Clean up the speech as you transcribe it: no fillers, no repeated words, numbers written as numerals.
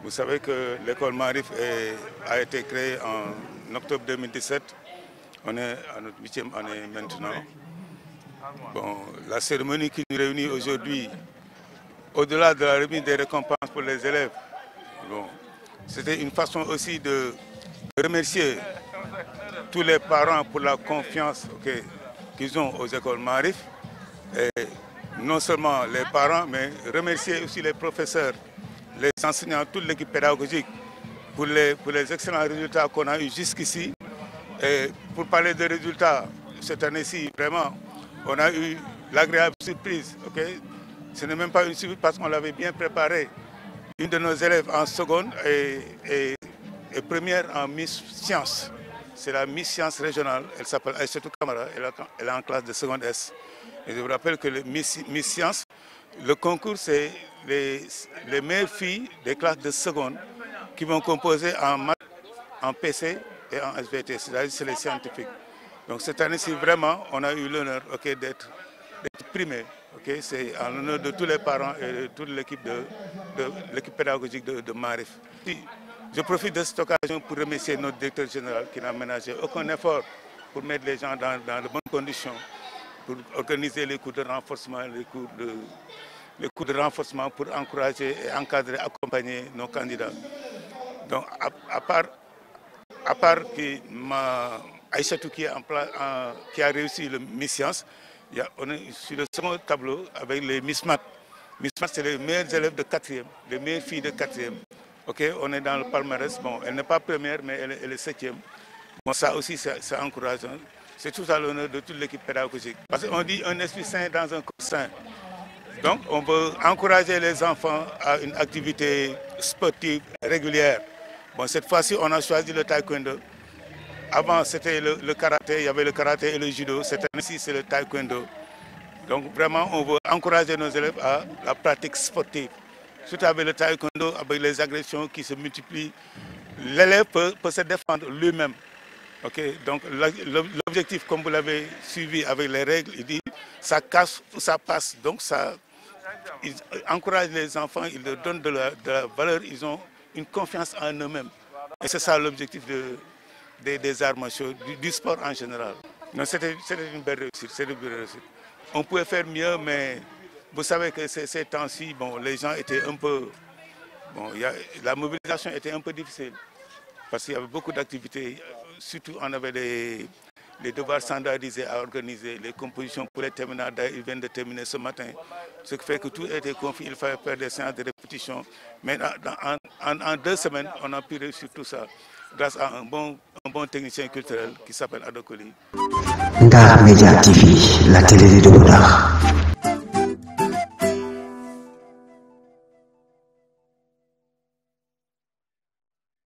Vous savez que l'école Marif a été créée en octobre 2017. On est à notre 8e année maintenant. Bon, la cérémonie qui nous réunit aujourd'hui, au-delà de la remise des récompenses pour les élèves, bon, c'était une façon aussi de remercier tous les parents pour la confiance qu'ils ont aux écoles Marif. Et non seulement les parents, mais remercier aussi les professeurs, les enseignants, toute l'équipe pédagogique pour les excellents résultats qu'on a eus jusqu'ici. Et pour parler des résultats, cette année-ci, vraiment, on a eu l'agréable surprise. Ce n'est même pas une surprise parce qu'on l'avait bien préparé. Une de nos élèves en seconde et première en Miss Science. C'est la Miss Science régionale. Elle s'appelle Aïssatou Kamara. Elle est en classe de seconde S. Et je vous rappelle que le Miss Science, le concours, c'est les meilleures filles des classes de seconde qui vont composer en maths, en PC et en SVT, c'est-à-dire c'est les scientifiques. Donc cette année-ci, vraiment, on a eu l'honneur d'être primés. C'est en l'honneur de tous les parents et de toute l'équipe pédagogique de Marif. Je profite de cette occasion pour remercier notre directeur général qui n'a ménagé aucun effort pour mettre les gens dans de bonnes conditions, pour organiser les cours de renforcement, les cours de renforcement pour encourager, et encadrer, accompagner nos candidats. Donc, à part Aïssatou qui a réussi le Miss Science, on est sur le second tableau avec les Miss Math. Miss Math, c'est les meilleurs élèves de 4e, les meilleures filles de 4e. On est dans le palmarès. Bon, elle n'est pas première, mais elle est 7e. Bon, ça aussi, c'est encourageant. C'est tout à l'honneur de toute l'équipe pédagogique. Parce qu'on dit un esprit sain dans un corps sain. Donc, on veut encourager les enfants à une activité sportive régulière. Bon, cette fois-ci, on a choisi le taekwondo. Avant, c'était le karaté, il y avait le karaté et le judo. Cette année-ci, c'est le taekwondo. Donc, vraiment, on veut encourager nos élèves à la pratique sportive. Surtout avec le taekwondo, avec les agressions qui se multiplient, l'élève peut se défendre lui-même. Donc, l'objectif, comme vous l'avez suivi avec les règles, il dit ça casse ou ça passe. Donc, il encourage les enfants, il leur donne de la valeur, ils ont une confiance en eux-mêmes. Et c'est ça l'objectif des arts martiaux, du sport en général. C'était une belle réussite. On pouvait faire mieux, mais vous savez que ces temps-ci, bon, les gens étaient un peu... Bon, la mobilisation était un peu difficile parce qu'il y avait beaucoup d'activités. Surtout, on avait les devoirs standardisés à organiser, les compositions pour les terminales. Ils viennent de terminer ce matin. Ce qui fait que tout était confié, il fallait faire des séances de répétition. Mais en 2 semaines, on a pu réussir tout ça grâce à un bon technicien culturel qui s'appelle Adokoli. Ndar Media TV, la télé de Ndar.